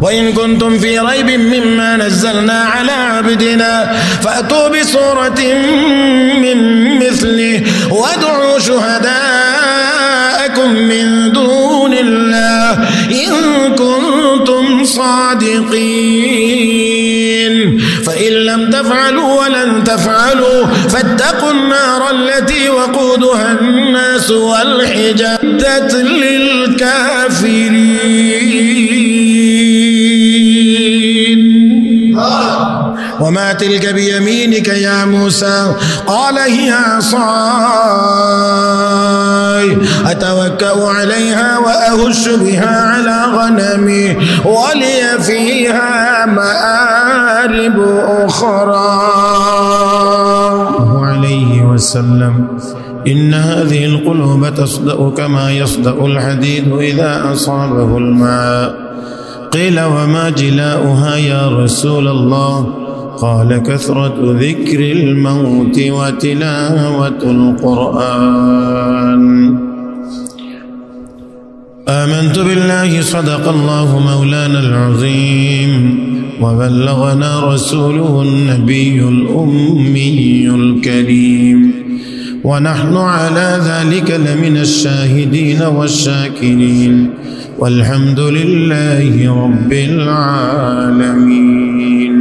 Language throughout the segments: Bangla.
وإن كنتم في ريب مما نزلنا على عبدنا فأتوا بسورة من مثله وادعوا شهداءكم من دون الله إن كنتم صادقين فإن لم تفعلوا ولن تفعلوا فاتقوا النار التي وقودها الناس والحجارة للكافرين وما تلك بيمينك يا موسى قال هي عصاي أتوكأ عليها وأهش بها على غنمي ولي فيها مآرب أخرى عليه وسلم إن هذه القلوب تصدأ كما يصدأ الحديد إذا أصابه الماء قيل وما جلاؤها يا رسول الله قال كثرة ذكر الموت وتلاوة القرآن آمنت بالله صدق الله مولانا العظيم وبلغنا رسوله النبي الأمي الكريم ونحن على ذلك لمن الشاهدين والشاكرين والحمد لله رب العالمين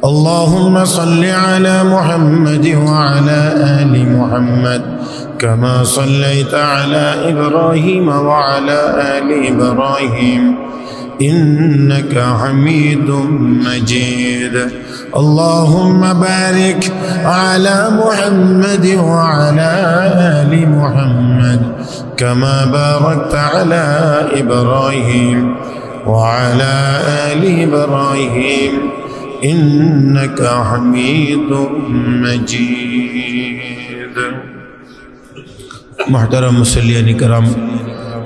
اللهم صل على محمد وعلى آل محمد كما صليت على إبراهيم وعلى آل إبراهيم إنك حميد مجيد اللهم بارك على محمد وعلى آل محمد كما باركت على إبراهيم وعلى آل إبراهيم إنك حميد مجيد محترم মুসল্লিয়ান کرام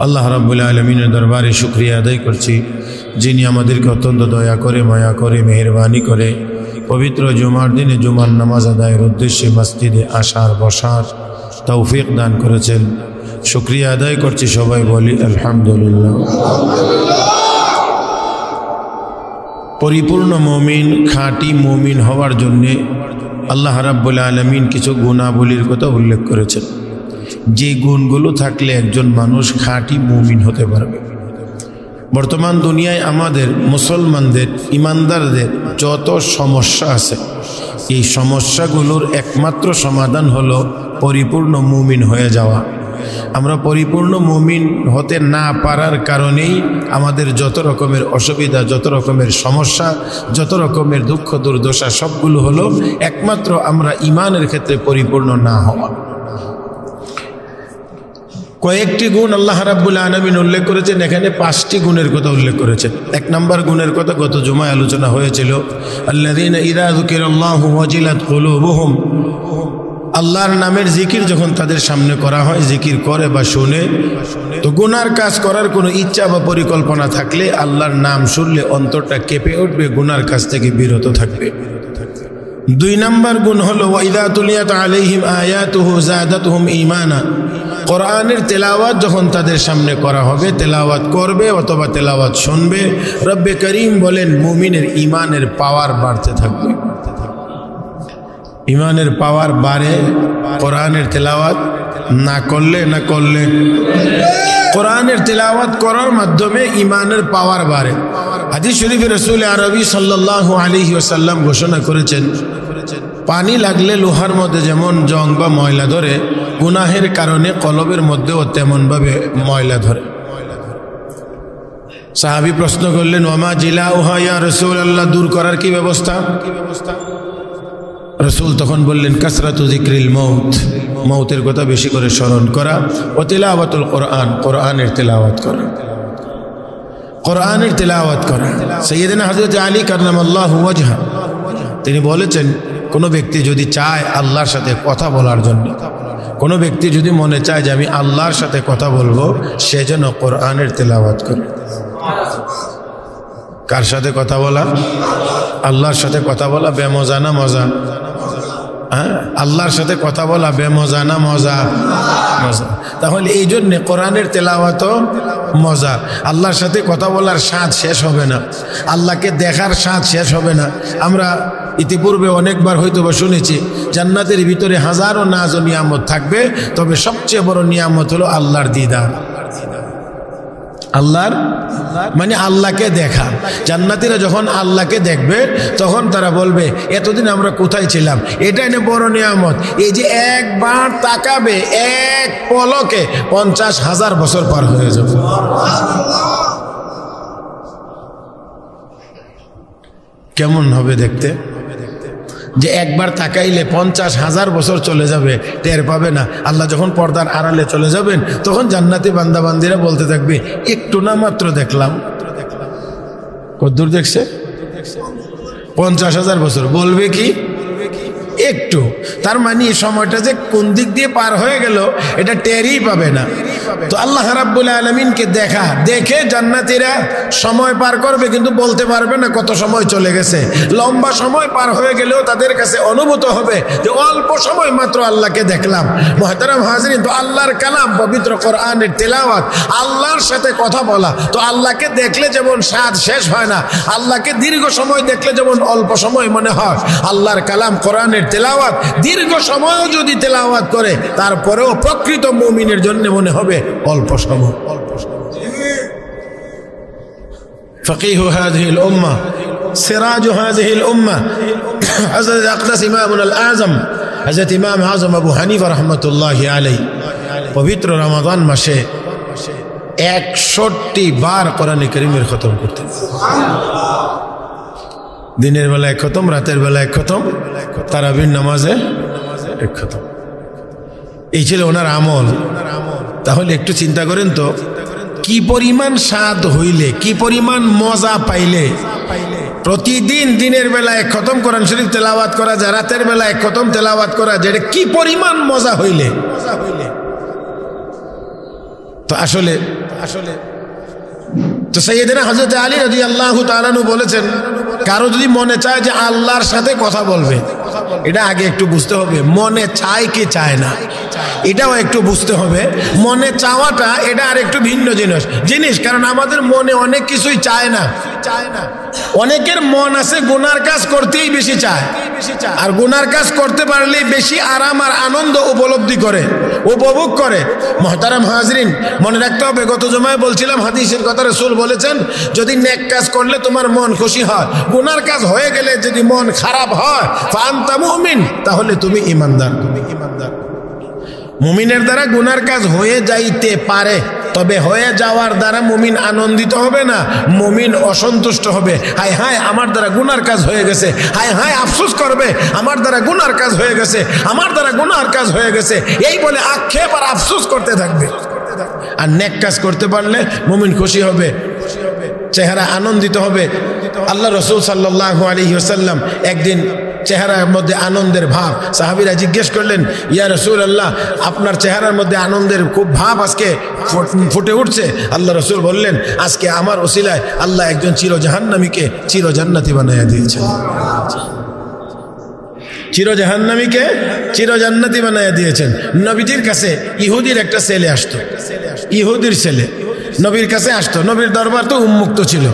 আল্লাহ রাব্বুল আলামিনের দরবারে শুকরিয়া আদায় করছি যিনি আমাদেরকে অত্যন্ত দয়া করে মায়া করে মেহেরবানি করে পবিত্র জুমার দিনে জুমার নামাজ আদায়ের উদ্দেশ্যে মসজিদে আসার বসার তৌফিক দান করেছেন শুকরিয়া আদায় করছি সবাই বলি আলহামদুলিল্লাহ পরিপূর্ণ মুমিন খাঁটি মুমিন হওয়ার জন্য আল্লাহ রাব্বুল আলামিন কিছু গুণাবলীর কথা উল্লেখ করেছেন যে গুণগুলো থাকলে একজন মানুষ খাঁটি মুমিন হতে পারবে বর্তমান দুনিয়ায় আমাদের মুসলমানদের ইমানদারদের যত সমস্যা আছে এই সমস্যাগুলোর একমাত্র সমাধান হলো পরিপূর্ণ মুমিন হয়ে যাওয়া আমরা পরিপূর্ণ মুমিন হতে না পারার কারণেই আমাদের যত রকমের অসুবিধা যত রকমের সমস্যা যত রকমের দুঃখ দুর্দশা সবগুলো হলো একমাত্র আমরা ঈমানের ক্ষেত্রে পরিপূর্ণ না হওয়া কয়েকটি গুণ আল্লাহ রাব্বুল আলামিন উল্লেখ করেছেন এখানে 5টি গুণের কথা উল্লেখ করেছেন এক নম্বর গুণের কথা গত জুমায় আলোচনা হয়েছিল আল্লাযীনা ইযা যুকিরাল্লাহু ওয়াজিলাত কুলুবুহুম আল্লাহর নামের জিকির যখন তাদের সামনে করা হয় জিকির করে বা শুনে তো গুনার কাজ করার কোনো ইচ্ছা বা পরিকল্পনা থাকলে আল্লাহর নাম শুনলে অন্তরটা কেঁপে উঠবে গুনার কাজ থেকে বিরত থাকবে 2 নম্বর গুণ হলো ওয়াইদা তুলিয়াত আলাইহিম আয়াতুহু যাদাতুহুম ঈমানা কোরআনের তেলাওয়াত যখন তাদের সামনে করা হবে তেলাওয়াত করবে অথবা তেলাওয়াত শুনবে রব্বে করিম বলেন মুমিনের ঈমানের পাওয়ার বাড়তে থাকবে ঈমানের পাওয়ার বাড়ে কোরআনের তেলাওয়াত না করলে কোরআনের তেলাওয়াত করার মাধ্যমে ঈমানের পাওয়ার বাড়ে হাদিস শরীফে রাসূল আরবি সাল্লাল্লাহু আলাইহি ওয়াসাল্লাম ঘোষণা করেছেন পানি লাগলে লোহার মধ্যে যেমন জং বা ময়লা ধরে গুনাহের কারণে কলবের মধ্যেও তেমনভাবে ময়লা ধরে সাহাবী প্রশ্ন করলেন ওমা জিলাউহা ইয়া রাসূলুল্লাহ দূর করার কি ব্যবস্থা রাসূল তখন বললেন কাসরাতু যিকরিল মাউত মৌতের কথা বেশি করে স্মরণ করা ও তিলাওয়াতুল কোরআন কোরআনের তেলাওয়াত করা কোরআনের তেলাওয়াত করা সাইয়্যিদানা হযরত আলী কাররামাল্লাহু ওয়াজহা তিনি বলেছেন কোন ব্যক্তি যদি চায় আল্লাহর সাথে কথা বলার জন্য কোন ব্যক্তি যদি মনে চায় যে আমি আল্লাহর সাথে কথা বলবো সে যেন কোরআনের তেলাওয়াত করে কার সাথে কথা বলা আল্লাহর সাথে কথা বলা বেমজা না মজা হ্যাঁ, আল্লাহর সাথে কথা বলা বেমজা না মজা? মজা। তাহলে এই জন্যে কোরআনের তেলাওয়াতও মজা। আল্লাহর সাথে কথা বলার স্বাদ শেষ হবে না, আল্লাহকে দেখার স্বাদ শেষ হবে না। আমরা ইতিপূর্বে অনেকবার হয়তো বা শুনেছি জান্নাতের ভিতরে হাজারো নাজ ও নিয়ামত থাকবে, তবে সবচেয়ে বড় নিয়ামত হলো আল্লাহর দিদার। আল্লাহর মানে আল্লাহকে দেখা। জান্নাতীরা যখন আল্লাহকে দেখবে তখন তারা বলবে এতদিন আমরা কোথায় ছিলাম, এটাই না বড় নিয়ামত। এই যে একবার তাকাবে, এক পলকে 50,000 বছর পার হয়ে যাবে। কেমন হবে দেখতে যে একবার তাকাইলে 50,000 বছর চলে যাবে, টের পাবে না। আল্লাহ যখন পর্দার আড়ালে চলে যাবেন তখন জান্নাতি বান্দাবান্দিরা বলতে থাকবে একটু না মাত্র দেখলাম। কতদূর দেখছে? 50,000 বছর। বলবে কি একটু। তার মানে এই সময়টা যে কোন দিক দিয়ে পার হয়ে গেল এটা টেরই পাবে না। তো আল্লাহ রাব্বুল আলামিনকে দেখে জান্নাতীরা সময় পার করবে, কিন্তু বলতে পারবে না কত সময় চলে গেছে। লম্বা সময় পার হয়ে গেলেও তাদের কাছে অনুভূত হবে যে অল্প সময় মাত্র আল্লাহকে দেখলাম। মুহতারাম হাজরিন, তো আল্লাহর কালাম পবিত্র কোরআনের তেলাওয়াত, আল্লাহর সাথে কথা বলা, তো আল্লাহকে দেখলে যেমন স্বাদ শেষ হয় না, আল্লাহকে দীর্ঘ সময় দেখলে যেমন অল্প সময় মনে হয়, আল্লাহর কালাম কোরআনের তেলাওয়াত দীর্ঘ সময়ও যদি তেলাওয়াত করে তারপরেও প্রকৃত মুমিনের জন্য মনে হবে অল্প সময়। ফকিহ হাযিহিল উম্মাহ, সিরাজ হাযিহিল উম্মাহ, হযরত আকদাস ইমামুল আযম হযরত ইমাম আযম আবু হানিফা রাহমাতুল্লাহি আলাইহি পবিত্র রমাদান মাসে 61 বার কোরআন কারীমের খতম করতেন। দিনের বেলায় খতম, রাতের বেলায় খতম, তারাবির নামাজে এক খতম। এই ছিল ওনার আমল। তাহলে একটু চিন্তা করেন তো, কি পরিমাণ স্বাদ হইলে, কি পরিমাণ মজা পাইলে প্রতিদিন দিনের বেলায় খতম কোরআন শরীফ তেলাওয়াত করা যায়, রাতের বেলায় খতম তেলাওয়াত করা যায়, এটা কি পরিমাণ মজা হইলে। তো আসলে তো সাইয়েদনা হযরত আলী রাদিয়াল্লাহু তাআলা আনহু বলেছেন, কারো যদি মনে চায় যে আল্লাহর সাথে কথা বলবে, এটা আগে একটু বুঝতে হবে মনে চায় কি চায় না, এটাও একটু বুঝতে হবে। মনে চাওয়াটা এটা আর একটু ভিন্ন জিনিস, কারণ আমাদের মনে অনেক কিছুই চায় না। অনেকের মন আছে গুনার কাজ করতেই বেশি চায়, আর গুনার কাজ করতে পারলেই বেশি আরাম আর আনন্দ উপলব্ধি করে, উপভোগ করে। মুহতারাম হাজরিন, মনে রাখতে হবে, গত জুমায় বলছিলাম হাদিসের কথা, রাসূল বলেছেন যদি নেক কাজ করলে তোমার মন খুশি হয়, গুনার কাজ হয়ে গেলে যদি মন খারাপ হয়, ফাআনতা মুমিন, তাহলে তুমি ঈমানদার। মুমিনের দ্বারা গুনার কাজ হয়ে যাইতে পারে, তবে হয়ে যাওয়ার দ্বারা মুমিন আনন্দিত হবে না, মুমিন অসন্তুষ্ট হবে। হায় হায় আমার দ্বারা গুনার কাজ হয়ে গেছে, হায় হায় আফসোস করবে আমার দ্বারা গুনার কাজ হয়ে গেছে, আমার দ্বারা গুনার কাজ হয়ে গেছে, এই বলে আক্ষেপ আর আফসোস করতে থাকবে। আর নেক কাজ করতে পারলে মুমিন খুশি হবে, চেহারা আনন্দিত হবে। আল্লাহ রাসূল সাল্লাল্লাহু আলাইহি ওয়াসাল্লাম একদিন চেহারার মধ্যে আনন্দের ভাব, সাহাবীরা জিজ্ঞেস করলেন, ইয়া রাসূলুল্লাহ, আপনার চেহারার মধ্যে আনন্দের খুব ভাব আজকে ফুটে উঠছে। আল্লাহ রাসূল বললেন, আজকে আমার ওসিলায় আল্লাহ একজন চিরজাহান্নামীকে চিরজান্নাতি বানায়া দিয়েছেন। চিরজাহান্নামীকে চিরজান্নাতি বানায়া দিয়েছেন। নবীজির কাছে ইহুদির একটা ছেলে আসতো, ইহুদির ছেলে নবীর কাছে আসতো। নবীর দরবার তো উন্মুক্ত ছিল,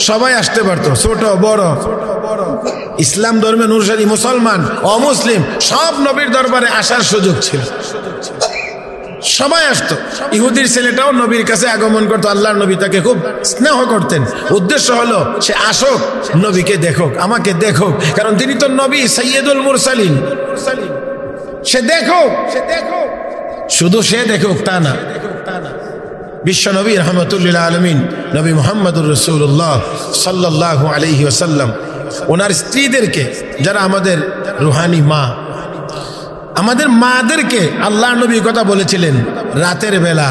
সবাই আসতে পারতো, ছোট বড়, ইসলাম ধর্মে অনুসারী মুসলমান অমুসলিম সব নবীর দরবারে আসার সুযোগ ছিল, সবাই আসতো। ইহুদির ছেলেটাও নবীর কাছে আগমন করতো। আল্লাহর নবী তাকে খুব স্নেহ করতেন। উদ্দেশ্য হলো সে আসুক, নবীকে দেখুক, আমাকে দেখুক, কারণ তিনি তো নবী সাইয়্যিদুল মুরসালিন। সে দেখুক, শুধু সে দেখুক তা না, বিশ্ব নবী রাহমাতুল্লিল আলামিন নবী মুহাম্মদুর রাসূলুল্লাহ সাল্লাল্লাহু আলাইহি ওয়াসাল্লাম ওনার স্ত্রীদেরকে, যারা আমাদের রুহানি মা, আমাদের মাদেরকে আল্লাহ নবী কথা বলেছিলেন, রাতের বেলা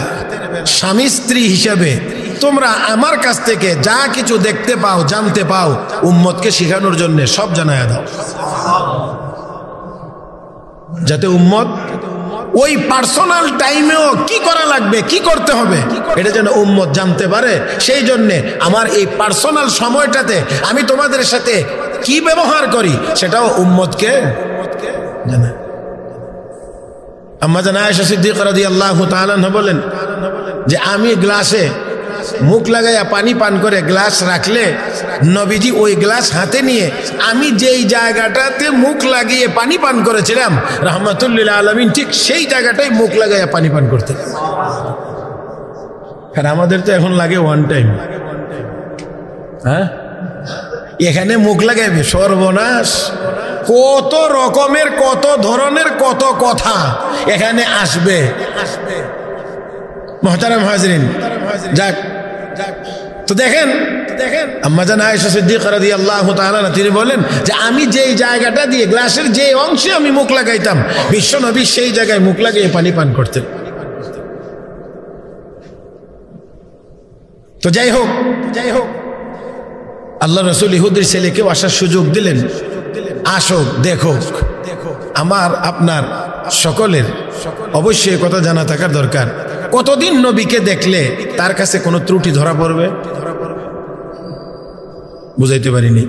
স্বামী স্ত্রী হিসেবে তোমরা আমার কাছ থেকে যা কিছু দেখতে পাও, জানতে পাও, উম্মতকে শেখানোর জন্য সব জানায়া দাও, যাতে উম্মত ওই পার্সোনাল টাইমেও কি করা লাগবে, কি করতে হবে, এটা যেন উম্মত জানতে পারে। সেই জন্যে আমার এই পার্সোনাল সময়টাতে আমি তোমাদের সাথে কি ব্যবহার করি সেটাও উম্মতকে জানা। আম্মা জান আয়েশা সিদ্দিকা রাদিয়াল্লাহু তাআলা আনহা বলেন যে আমি গ্লাসে মুখ লাগাইয়া পানি পান করে গ্লাস রাখলে নবীজি ওই গ্লাস হাতে নিয়ে আমি যেই জায়গাটাতে মুখ লাগিয়ে পানি পান করেছিলাম রাহমাতুল লিল আলামিন ঠিক সেই জায়গাটাই মুখ লাগাইয়া পানি পান করতেন। আর আমাদের তো এখন লাগে ওয়ান টাইম। হ্যাঁ, এখানে মুখ লাগাইবে, সর্বনাশ। কত রকমের কত ধরনের কত কথা এখানে আসবে। মুহতারাম হাজরিন, যাক তো দেখেন আম্মা জান আয়েশা সিদ্দিকা রাদিয়াল্লাহু তাআলা তিনি বলেন যে আমি যেই জায়গাটা দিয়ে গ্লাসের যে অংশে আমি মুখ লাগাইতাম বিশ্ব নবী সেই জায়গায় মুখ লাগিয়ে পানি পান করতেন। তো যাই হোক আল্লাহ রাসূল ইহুদির ছেলেকেও আসার সুযোগ দিলেন, আসো দেখো। আমার আপনার সকলের অবশ্যই কথা জানা থাকার দরকার, কতদিন নবীকে দেখলে তার কাছে কোনো ত্রুটি ধরা পড়বে? বুঝাইতে পারিনি।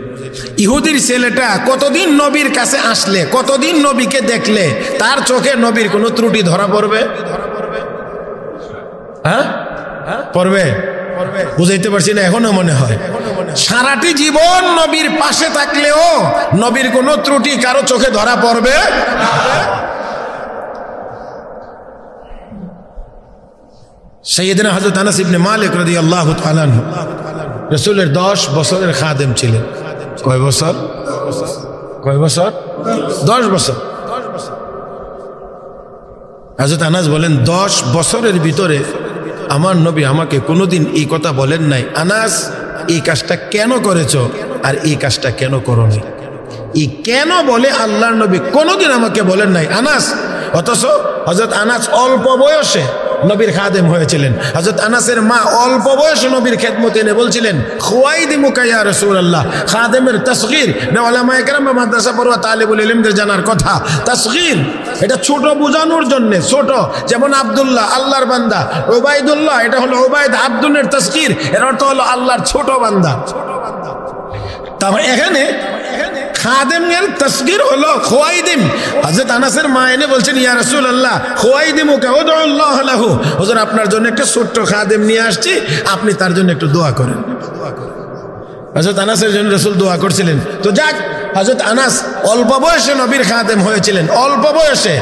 ইহুদির ছেলেটা কতদিন নবীর কাছে আসলে, কতদিন নবীকে দেখলে তার চোখে নবীর কোনো ত্রুটি ধরা পড়বে? হ্যাঁ, পড়বে। বুঝাইতে পারছি না এখনো মনে হয়। সারাটি জীবন নবীর পাশে থাকলেও নবীর কোনো ত্রুটি কারো চোখে ধরা পড়বে? সাইয়েদনা হযরত আনাস ইবনে মালিক রাদিয়াল্লাহু তাআলা আনহু রাসূলের 10 বছরের খাদেম ছিলেন। কয় বছর? 10 বছর। হযরত আনাস বলেন 10 বছরের ভিতরে আমার নবী আমাকে কোনোদিন এই কথা বলেন নাই, আনাস এই কাজটা কেন করেছো আর এই কাজটা কেন করোনি। এই কেন বলে আল্লাহর নবী কোনোদিন আমাকে বলেন নাই আনাস। অথচ হযরত আনাস অল্প বয়সে নবীর খাদেম হয়েছিলেন। হযরত আনাসের মা অল্প বয়সে নবীর খেদমতে এনে বলছিলেন খুয়াইদিমুকা ইয়া রাসূলুল্লাহ। খাদেমের তাসগীর উলামায়ে কেরাম বা মাদ্রাসা পড়ুয়া তালিবুল ইলমদের জানার কথা। তাসগীর এটা ছোট বোঝানোর জন্য, ছোট, যেমন আব্দুল্লাহ আল্লাহর বান্দা, উবাইদুল্লাহ এটা হলো উবাইদ আব্দুলের তাসগীর, এর অর্থ হলো আল্লাহর ছোট বান্দা। তারপর এখানে খাদেমের তাসগীর হলো খুয়াইদিম। হযরত আনাসের মা এনে বলছেন ইয়া রাসূলুল্লাহ খুয়াইদিমুকা উদউল্লাহ লাহু, হুজুর আপনার জন্য একটা ছোট্ট খাদেম নিয়ে আসছি, আপনি তার জন্য একটু দোয়া করেন। হযরত আনাসের জন্য রাসূল দোয়া করছিলেন। তো যাক, হযরত আনাস অল্প বয়সে নবীর খাদেম হয়েছিলেন, অল্প বয়সে।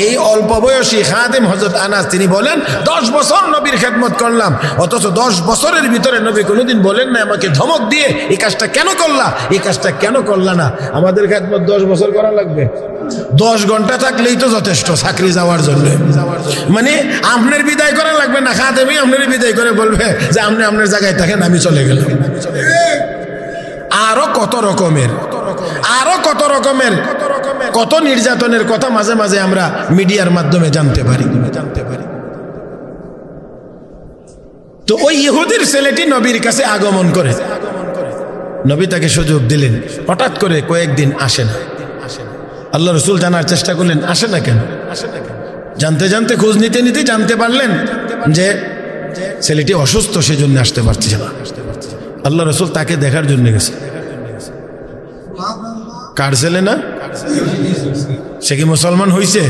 এই অল্প বয়সী খাদেম হযরত আনাস তিনি বলেন 10 বছর নবীর খেদমত করলাম, অথচ 10 বছরের ভিতরে নবী কোনোদিন বলেন না আমাকে ধমক দিয়ে এই কাজটা কেন করলা, এই কাজটা কেন করলা না। আমাদের খেদমত 10 বছর করা লাগবে? 10 ঘন্টা থাকলেই তো যথেষ্ট চাকরি যাওয়ার জন্য। মানে আপনার বিদায় করা লাগবে না, খাদেমই আপনার বিদায় করে বলবে যে আপনি আপনার জায়গায় থাকেন, আমি চলে গেলাম। আরো কত রকমের কত নির্যাতনের কথা মাঝে মাঝে আমরা মিডিয়ার মাধ্যমে জানতে পারি। তো ওই ইহুদির ছেলেটি নবীর কাছে আগমন করে, নবী তাকে সুযোগ দিলেন। হঠাৎ করে কয়েকদিন আসে না। আল্লাহ রাসূল জানার চেষ্টা করলেন আসে না কেন। জানতে জানতে খোঁজ নিতে নিতে জানতে পারলেন যে ছেলেটি অসুস্থ, সেজন্য আসতে পারছে না। আল্লাহ রাসূল তাকে দেখার জন্য গেছে। কার ছেলে না? সে কি মুসলমান হয়েছে?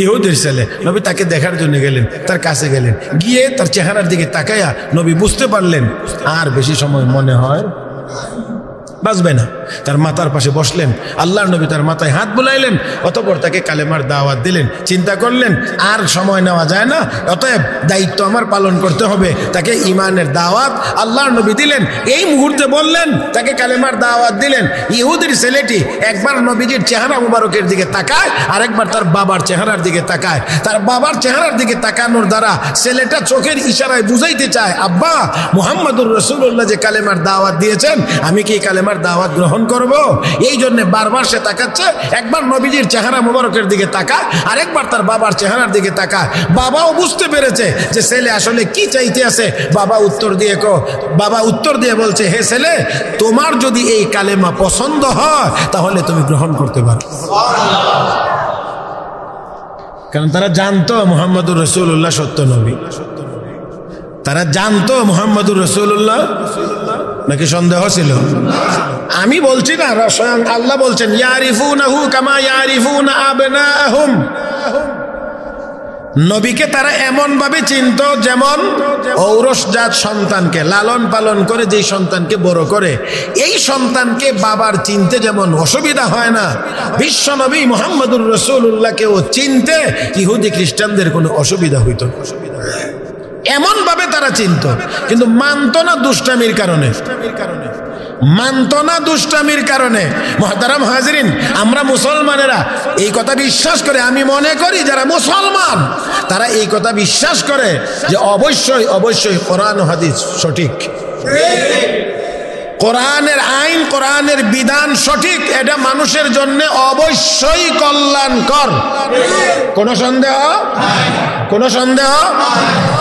ইহুদির ছেলে। নবী তাকে দেখার জন্য গেলেন, তার কাছে গেলেন, গিয়ে তার চেহারার দিকে তাকায়া নবী বুঝতে পারলেন আর বেশি সময় মনে হয় বাঁচবে না। তার মাথার পাশে বসলেন, আল্লাহর নবী তার মাথায় হাত বুলাইলেন, অতঃপর তাকে কালেমার দাওয়াত দিলেন। চিন্তা করলেন আর সময় নেওয়া যায় না, অতএব দায়িত্ব আমার পালন করতে হবে। তাকে ইমানের দাওয়াত আল্লাহর নবী দিলেন। এই মুহূর্তে বললেন, তাকে কালেমার দাওয়াত দিলেন। ইহুদির ছেলেটি একবার নবীজির চেহারা মুবারকের দিকে তাকায়, আরেকবার তার বাবার চেহারার দিকে তাকায়। তার বাবার চেহারার দিকে তাকানোর দ্বারা ছেলেটা চোখের ইশারায় বুঝাইতে চায় আব্বা মুহাম্মদুর রাসূলুল্লাহ যে কালেমার দাওয়াত দিয়েছেন, আমি কি কালেমার দাওয়াত গ্রহণ করব? এই জন্য বারবার সে তাকাচ্ছে। একবার নবীজির চেহারা মুবারকের দিকে তাকায়, আরেকবার তার বাবার চেহারার দিকে তাকায়। বাবাও বুঝতে পেরেছে যে ছেলে আসলে কি চাইতে আছে। বাবা উত্তর দিয়ে বলছে, হে ছেলে, তোমার যদি এই কালেমা পছন্দ হয় তাহলে তুমি গ্রহণ করতে পারো। কারণ তারা জানতো মুহাম্মদুর রাসূলুল্লাহ সত্য নবী, তারা জানতো মুহাম্মদুর রাসূলুল্লাহ নাকি সন্দেহ ছিল? আমি বলছি না, স্বয়ং আল্লাহ বলছেন ইয়ারিফুনাহু কামা ইয়ারিফুনা আবনাআহুম। নবীকে তারা এমন ভাবে চিনত যেমন ঔরসজাত সন্তানকে লালন পালন করে যেই সন্তানকে বড় করে, এই সন্তানকে বাবার চিনতে যেমন অসুবিধা হয় না, বিশ্ব নবী মুহাম্মদুর রাসূলুল্লাহকেও চিনতে ইহুদি খ্রিস্টানদের কোনো অসুবিধা হইত না। এমন ভাবে তারা চিনত, কিন্তু মানত না দুষ্টামির কারণে, মানত না দুষ্টামির কারণে। মুহতারাম হাজিরিন, আমরা মুসলমানেরা এই কথা বিশ্বাস করে, আমি মনে করি যারা মুসলমান তারা এই কথা বিশ্বাস করে যে অবশ্যই অবশ্যই কোরআন ও হাদিস সঠিক, কোরআনের আইন কোরআনের বিধান সঠিক, এটা মানুষের জন্য অবশ্যই কল্যাণকর। কোন সন্দেহ? কোন সন্দেহ?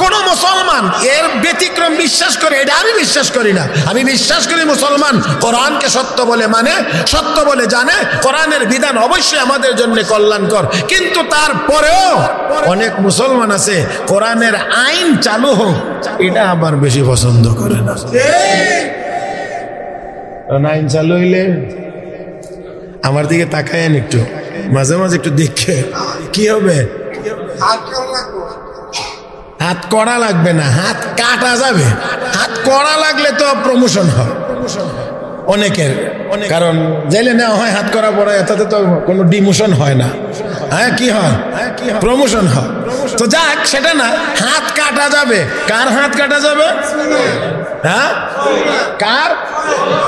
কোন মুসলমান এর ব্যতিক্রম বিশ্বাস করে? এটা আমি বিশ্বাস করি না। আমি বিশ্বাস করি মুসলমান কোরআনকে সত্য বলে মানে, সত্য বলে জানে, কোরআনের বিধান অবশ্যই আমাদের জন্য কল্যাণকর। কিন্তু তারপরেও অনেক মুসলমান আছে কোরআনের আইন চালু হোক এটা আবার বেশি পছন্দ করে না। আইন চালু হইলে আমার দিকে তাকায়েন একটু, মাঝে মাঝে একটু দেখে কি হবে। হাত কড়া লাগবে না, হাত কাটা যাবে। হাত কড়া লাগলে তো প্রমোশন হয় অনেকের, কারণ জেলে নেওয়া হয় হাত করা পড়ে, তাতে তো কোনো ডিমোশন হয় না। হ্যাঁ, কি হয়? প্রমোশন হয়। তো যাক, সেটা না, হাত কাটা যাবে। কার হাত কাটা যাবে? হ্যাঁ, কার?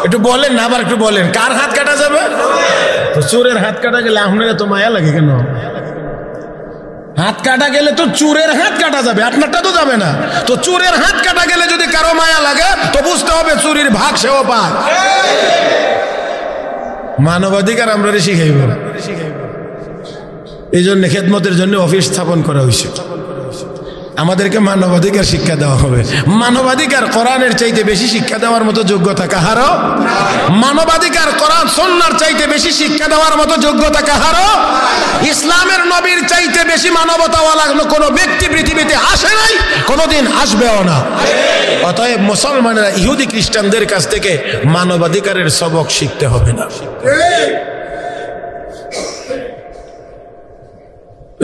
একটু বলেন না, আবার একটু বলেন, কার হাত কাটা যাবে? তো চোরের হাত কাটা গেলে আপনারা তো মায়া লাগে কেন? হাত কাটা গেলে তো চোরের হাত কাটা যাবে, আপনারটা তো যাবে না। তো চোরের হাত কাটা গেলে যদি কারো মায়া লাগে তো বুঝতে হবে চুরির ভাগ সেও পায়। মানবাধিকার আমরা শিখাইব, এই জন্য খেদমতের জন্য অফিস স্থাপন করা হয়েছে। আমাদেরকে মানবাধিকার শিক্ষা দেওয়া হবে। মানবাধিকার কোরআনের চাইতে বেশি শিক্ষা দেওয়ার মতো যোগ্যতা কাহারও? মানবাধিকার কোরআন সুন্নাহর চাইতে বেশি শিক্ষা দেওয়ার মতো যোগ্যতা কাহারও? ইসলামের নবীর চাইতে বেশি মানবতাওয়ালা কোনো ব্যক্তি পৃথিবীতে আসে নাই, কোনোদিন আসবেও না। অতএব মুসলমানেরা ইহুদি খ্রিস্টানদের কাছ থেকে মানবাধিকারের সবক শিখতে হবে না।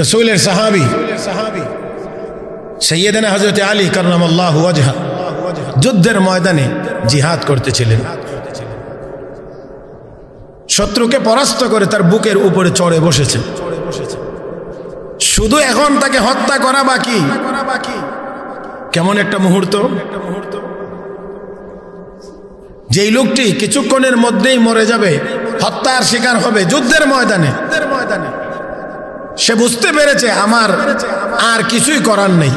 রাসূলের সাহাবী সৈয়দনা হযরত আলী কাররামাল্লাহু ওয়াজহা যুদ্ধের ময়দানে জিহাদ করতেছিলেন। শত্রুকে পরাস্ত করে তার বুকের উপরে চড়ে বসেছেন। শুধু এখন তাকে হত্যা করা বাকি। কেমন একটা মুহূর্ত! যেই লোকটি কিছুক্ষণের মধ্যেই মরে যাবে, হত্যার শিকার হবে যুদ্ধের ময়দানে, সে বুঝতে পেরেছে আমার আর কিছুই করার নেই,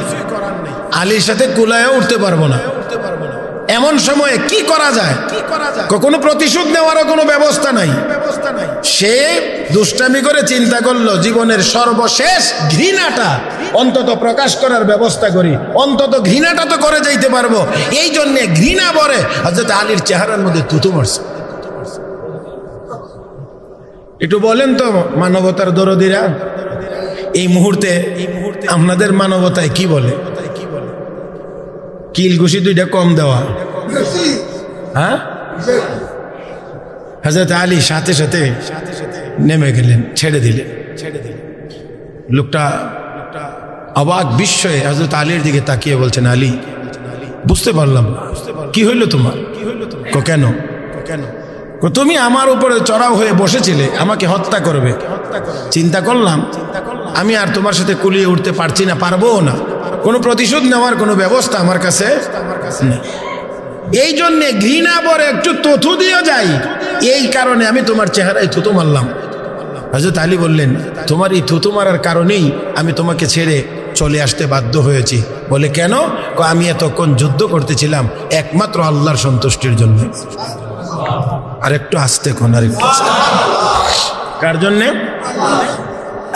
আলীর সাথে কুলায়ও উঠতে পারবো না। এমন সময়ে কি করা যায়? কোনো প্রতিশোধ নেওয়ারও কোনো ব্যবস্থা নাই। সে দুষ্টামি করে চিন্তা করলো জীবনের সর্বশেষ ঘৃণাটা অন্তত প্রকাশ করার ব্যবস্থা করি, অন্তত ঘৃণাটা তো করে যাইতে পারবো। এই জন্যে ঘৃণা ভরে হযরত আলীর চেহারার মধ্যে থুতু মারছে। একটু বলেন তো মানবতার দরদিরা, এই মুহূর্তে আপনাদের মানবতায় কি বলে? কিল ঘুষি দুইটা কম দেওয়া। হ্যাঁ, হযরত আলী সাথে সাথে নেমে গেলেন, ছেড়ে দিলেন। লোকটা অবাক বিস্ময়ে হযরত আলীর দিকে তাকিয়ে বলছেন, আলী, বুঝতে পারলাম কি হইল তোমার? কেন? তুমি আমার উপরে চড়াও হয়ে বসেছিলে, আমাকে হত্যা করবে। চিন্তা করলাম আমি আর তোমার সাথে কুলিয়ে উঠতে পারছি না, পারবোও না। কোনো প্রতিশোধ নেওয়ার কোনো ব্যবস্থা আমার কাছে নেই। এই জন্যে ঘৃণা ভরে একটু থুতু দিয়ে যাই, এই কারণে আমি তোমার চেহারায় থুতু মারলাম। হযরত আলী বললেন, তোমার এই থুতু মারার কারণেই আমি তোমাকে ছেড়ে চলে আসতে বাধ্য হয়েছি। বলে কেন? আমি এতক্ষণ যুদ্ধ করতেছিলাম একমাত্র আল্লাহর সন্তুষ্টির জন্য। আর একটু আস্তে কোন, আর একটু কার জন্যে?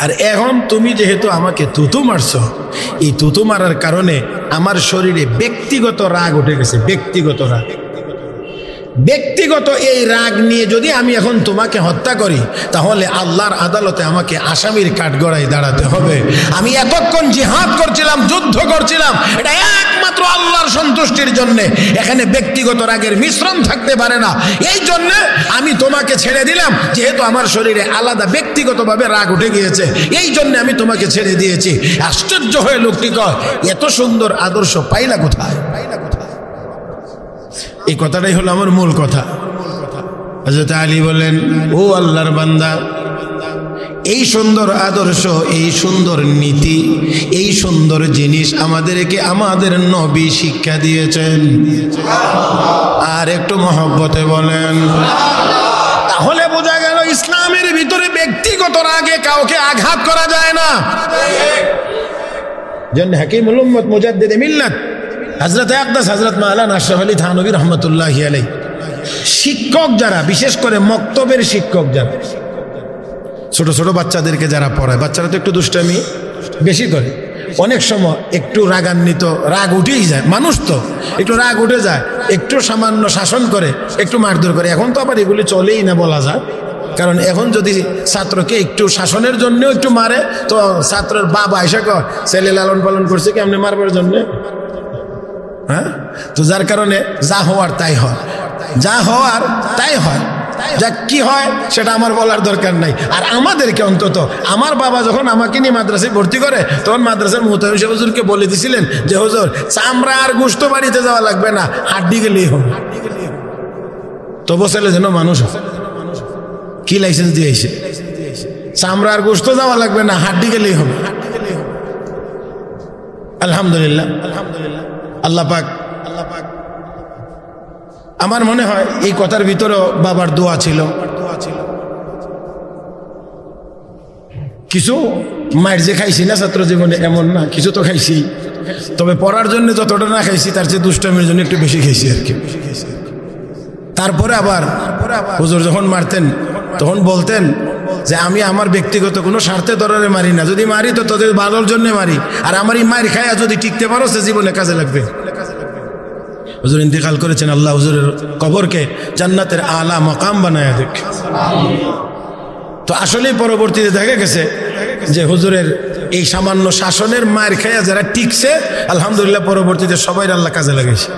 আর এখন তুমি যেহেতু আমাকে থুতু মারছো, এই থুতু মারার কারণে আমার শরীরে ব্যক্তিগত রাগ উঠে গেছে। ব্যক্তিগত রাগ, ব্যক্তিগত এই রাগ নিয়ে যদি আমি এখন তোমাকে হত্যা করি, তাহলে আল্লাহর আদালতে আমাকে আসামির কাঠগড়ায় দাঁড়াতে হবে। আমি এতক্ষণ জিহাদ করছিলাম, যুদ্ধ করছিলাম, এটা একমাত্র আল্লাহর সন্তুষ্টির জন্যে। এখানে ব্যক্তিগত রাগের মিশ্রণ থাকতে পারে না। এই জন্য আমি তোমাকে ছেড়ে দিলাম, যেহেতু আমার শরীরে আলাদা ব্যক্তিগতভাবে রাগ উঠে গিয়েছে, এই জন্য আমি তোমাকে ছেড়ে দিয়েছি। আশ্চর্য হয়ে লোকটি কয়, এত সুন্দর আদর্শ পাইলা কোথায়? এই কথাটাই হলো আমার মূল কথা। হযরত আলী বলেন, ও আল্লাহর বান্দা, এই সুন্দর আদর্শ, এই সুন্দর নীতি, এই সুন্দর জিনিস আমাদেরকে আমাদের নবী শিক্ষা দিয়েছেন। আর একটু মহব্বতে বলেন। তাহলে বোঝা গেল ইসলামের ভিতরে ব্যক্তিগত রাগে কাউকে আঘাত করা যায় না। জন্য হাকিমুল উম্মত মুজাদ্দিদে মিল্লাত হযরত আকদাস হযরত মাওলানা আশরাফ আলী থানভী রহমাতুল্লাহি আলাইহি, শিক্ষক যারা, বিশেষ করে মক্তবের শিক্ষক যারা, ছোট ছোট বাচ্চাদেরকে যারা পড়ায়, বাচ্চারা তো একটু দুষ্টামি বেশি করে, অনেক সময় একটু রাগান্বিত, রাগ উঠেই যায়, মানুষ তো একটু রাগ উঠে যায়, একটু সামান্য শাসন করে, একটু মারধর করে। এখন তো আবার এগুলি চলেই না বলা যায়, কারণ এখন যদি ছাত্রকে একটু শাসনের জন্য একটু মারে, তো ছাত্রের বাবা এসে কয়, ছেলে লালন পালন করছে কি আপনি মারবার জন্য? হ্যাঁ, তো যার কারণে যা হওয়ার তাই হয়, যা হওয়ার তাই হয়। যা কি হয় সেটা আমার বলার দরকার নাই। আর আমাদেরকে অন্তত, আমার বাবা যখন আমাকে নিয়ে মাদ্রাসায় ভর্তি করে, তখন মাদ্রাসার মুহতামিম সাহেব হুজুরকে বলে দিছিলেন যে হুজুর, চামড়া আর গোশত বাড়িতে যাওয়া লাগবে না, হাড্ডি গেলেই হবে। তবু ছেলে যেন মানুষ হয়। কি লাইসেন্স দিয়েছে? চামড়া আর গোশত যাওয়া লাগবে না, হাড্ডি গেলেই হবে। আলহামদুলিল্লাহ, আলহামদুলিল্লাহ। আল্লাহ পাক, আল্লাহ পাক, আমার মনে হয় এই কথার ভিতরেও বাবার দোয়া ছিল। কিছু মায়ের যে খাইছি না ছাত্র জীবনে, এমন না, কিছু তো খাইছি, তবে পড়ার জন্য যতটা না খাইছি তার চেয়ে দুষ্টামির জন্য একটু বেশি খাইছি আর কি। তারপরে আবার হুজুর যখন মারতেন তখন বলতেন যে আমি আমার ব্যক্তিগত কোনো স্বার্থে দররে মারি না, যদি মারি তো তোদের ভালোর জন্য মারি, আর আমার এই মায়ের খায়া যদি টিকতে পারো সে জীবনে কাজে লাগবে। হুজুর ইন্তেকাল করেছেন, আল্লাহ হুজুরের কবরকে জান্নাতের আলা মকাম বানায়া দেখ। তো আসলেই পরবর্তীতে দেখা গেছে যে হুজুরের এই সামান্য শাসনের মায়ের খায়া যারা টিকছে, আলহামদুলিল্লাহ পরবর্তীতে সবাই আল্লাহ কাজে লাগাইছে।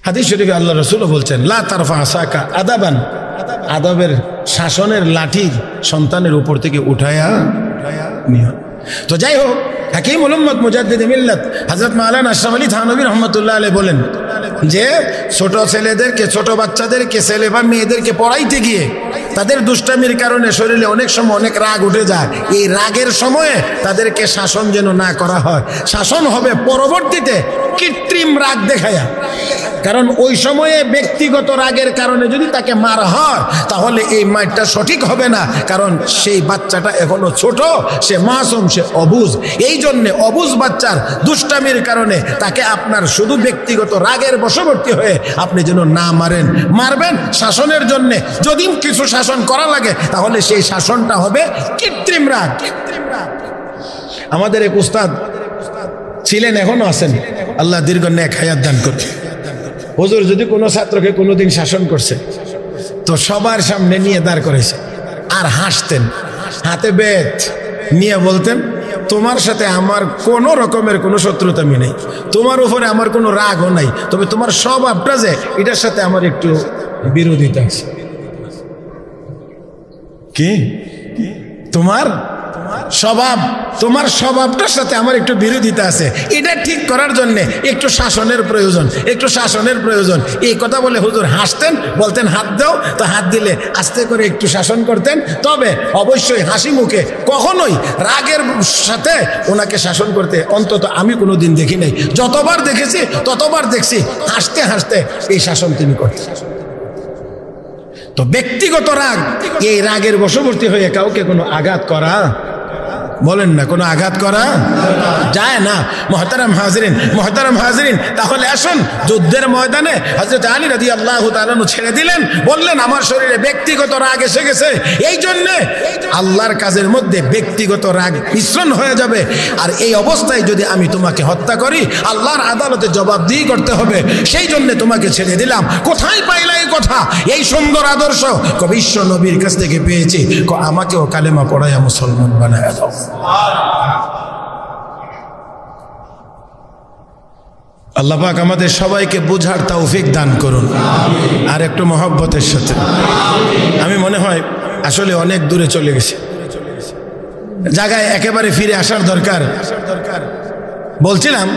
হাদিস শরীফে আল্লাহ রাসূলও বলছেন, লা তারফা আসাকা আদাবান, আদবের শাসনের লাঠি সন্তানের উপর থেকে উঠায়া নিও। তো যাই হোক, হাকিমুল উম্মত মুজাদ্দিদে মিল্লাত হযরত মাওলানা আশরাফ আলী থানভী রাহমাতুল্লাহ আলাইহি বলেন যে ছোট ছেলেদেরকে, ছোট বাচ্চাদেরকে, ছেলে বা মেয়েদেরকে পড়াইতে গিয়ে তাদের দুষ্টামির কারণে শরীরে অনেক সময় অনেক রাগ উঠে যায়। এই রাগের সময়ে তাদেরকে শাসন যেন না করা হয়। শাসন হবে পরবর্তীতে কৃত্রিম রাগ দেখায়া, কারণ ওই সময়ে ব্যক্তিগত রাগের কারণে যদি তাকে মারা হয় তাহলে এই মারটা সঠিক হবে না, কারণ সেই বাচ্চাটা এখনো ছোট, সে মাসুম, সে অবুঝ। এই জন্যে অবুঝ বাচ্চার দুষ্টামির কারণে তাকে আপনার শুধু ব্যক্তিগত রাগের বশবর্তী হয়ে আপনি যেন না মারেন। মারবেন শাসনের জন্যে, যদি কিছু শাসন করা লাগে তাহলে সেই শাসনটা হবে কৃত্রিম রাগ। আমাদের এক উস্তাদ ছিলেন, এখনো আছেন, আল্লাহ দীর্ঘ নেক হায়াত দান করুন। হুজুর যদি কোনো ছাত্রকে কোনোদিন শাসন করছে তো সবার সামনে নিয়ে দাঁড় করেছে আর হাসতেন, হাতে বেত নিয়ে বলতেন, তোমার সাথে আমার কোনো রকমের কোনো শত্রুতামি নেই, তোমার উপরে আমার কোনো রাগও নাই, তবে তোমার স্বভাবটা যে এটার সাথে আমার একটু বিরোধিতা আছে। কি তোমার স্বভাব, তোমার স্বভাবটার সাথে আমার একটু বিরোধিতা আছে, এটা ঠিক করার জন্য একটু শাসনের প্রয়োজন, একটু শাসনের প্রয়োজন। এই কথা বলে হুজুর হাসতেন, বলতেন হাত দাও, তো হাত দিলে আস্তে করে একটু শাসন করতেন। তবে অবশ্যই হাসি মুখে, কখনোই রাগের সাথে ওনাকে শাসন করতে অন্তত আমি কোনো দিন দেখি নাই। যতবার দেখেছি ততবার দেখছি হাসতে হাসতে এই শাসন তিনি করতেন। তো ব্যক্তিগত রাগ, এই রাগের বশবর্তী হয়ে কাউকে কোনো আঘাত করা বলেন না, কোনো আঘাত করা যায় না। মুহতারাম হাজরিন, তাহলে আসুন যুদ্ধের ময়দানে হযরত আলী রাদিয়াল্লাহু তাআলা ছেড়ে দিলেন, বললেন আমার শরীরে ব্যক্তিগত রাগ এসে গেছে, এই জন্য আল্লাহর কাজের মধ্যে ব্যক্তিগত রাগ মিশ্রণ হয়ে যাবে, আর এই অবস্থায় যদি আমি তোমাকে হত্যা করি আল্লাহর আদালতে জবাবদিহি করতে হবে, সেই জন্য তোমাকে ছেড়ে দিলাম। কোথায় পাইলা এই কথা, এই সুন্দর আদর্শ? বিশ্ব নবীর কাছ থেকে পেয়েছি, আমাকেও কালেমা পড়াইয়া মুসলমান বানায়া দাও। আল্লাহ পাক আমাদের সবাইকে বুঝার তৌফিক দান করুন, আর একটু মহব্বতের সাথে। আমি মনে হয় আসলে অনেক দূরে চলে গেছে, জায়গায় একেবারে ফিরে আসার দরকার। বলছিলাম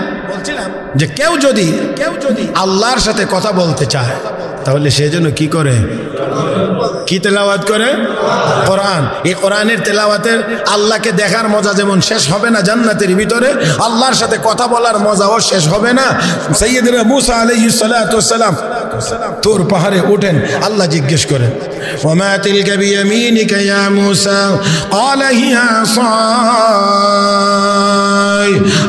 যে কেউ যদি আল্লাহর সাথে কথা বলতে চায় তাহলে সে যেন কি করে, কি তেলাওয়াত করে? কোরআন। এই কোরআনের তেলাওয়াতের আল্লাহকে দেখার মজা যেমন শেষ হবে না জান্নাতের ভিতরে, আল্লাহর সাথে কথা বলার মজাও শেষ হবে না। সাইয়্যিদনা মূসা আলাইহিস সালাতু ওয়াস সালাম তুর পাহাড়ে ওঠেন, আল্লাহ জিজ্ঞেস করেন ওয়ামা তিলকা বিয়ামিনিকা ইয়া মূসা ক্বালা হিয়া আসাই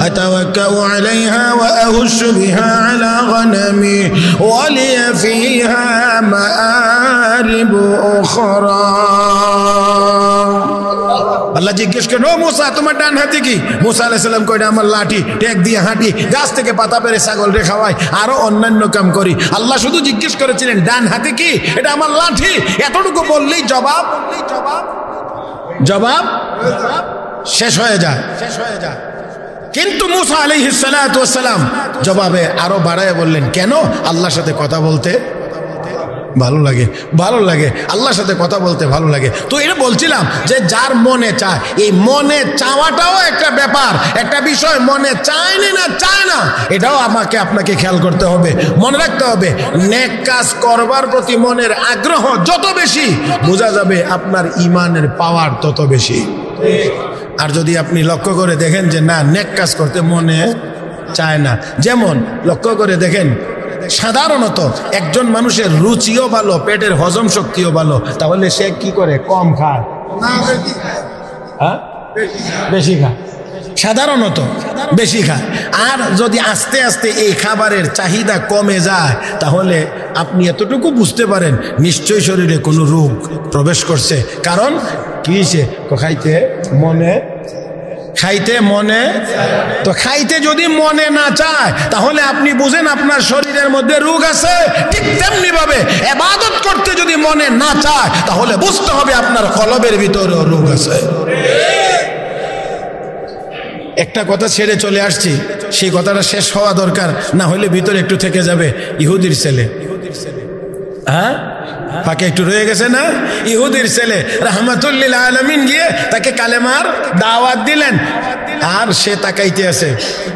আতাওয়াক্কাউ আলাইহা ওয়া আহুশু বিহা আলা গনামি ওয়া লিয়া ফিহা মাআরিব উখরা। আল্লাহ জিজ্ঞেস করেন ও মূসা তোমার ডান হাতে কি? মূসা আলাইহিস সালাম কইরা আমার লাঠি, টেক দিয়ে হাঁটি, গাছ থেকে পাতা পেড়ে ছাগল রে খাওয়াই, আরো অন্যান্য কাম করি। আল্লাহ শুধু জিজ্ঞেস করেছিলেন ডান হাতে কি? এটা আমার লাঠি। এতটুকু বললেই জবাব শেষ হয়ে যায়। কিন্তু মূসা আলাইহিস সালাতু ওয়াস সালাম জবাবে আরো বাড়ায় বললেন কেন? আল্লাহর সাথে কথা বলতে ভালো লাগে, আল্লাহর সাথে কথা বলতে ভালো লাগে। তো এটা বলছিলাম যে যার মনে চায়, এই মনে চাওয়াটাও একটা ব্যাপার, একটা বিষয়। মনে চায় না এটাও আপনাকে খেয়াল করতে হবে, মনে রাখতে হবে। নেক কাজ করবার প্রতি মনের আগ্রহ যত বেশি, বোঝা যাবে আপনার ইমানের পাওয়ার তত বেশি। আর যদি আপনি লক্ষ্য করে দেখেন যে না, নেক কাজ করতে মনে চায় না, যেমন লক্ষ্য করে দেখেন সাধারণত একজন মানুষের রুচিও ভালো, পেটের হজম শক্তিও ভালো, তাহলে সে কি করে? কম খায় না বেশি খায়? সাধারণত বেশি খায়। আর যদি আস্তে আস্তে এই খাবারের চাহিদা কমে যায় তাহলে আপনি এতটুকু বুঝতে পারেন নিশ্চয়ই শরীরে কোনো রোগ প্রবেশ করছে। কারণ কি হয়েছে? খাইতে মনে তো খাইতে যদি মনে না চায় তাহলে আপনি বুঝেন আপনার শরীরের মধ্যে রোগ আছে। ঠিক তেমনি ভাবে ইবাদত করতে যদি মনে না চায় তাহলে বুঝতে হবে আপনার কলবের ভিতরে রোগ আছে। একটা কথা ছেড়ে চলে আসছি, সেই কথাটা শেষ হওয়া দরকার, না হলে ভিতরে একটু থেকে যাবে। ইহুদির ছেলে, হ্যাঁ ফাঁকে একটু রয়ে গেছে না? ইহুদির ছেলে রাহমাতুল লিল আলামিন গিয়ে তাকে কালেমার দাওয়াত দিলেন, আর সে তাকাইতে আছে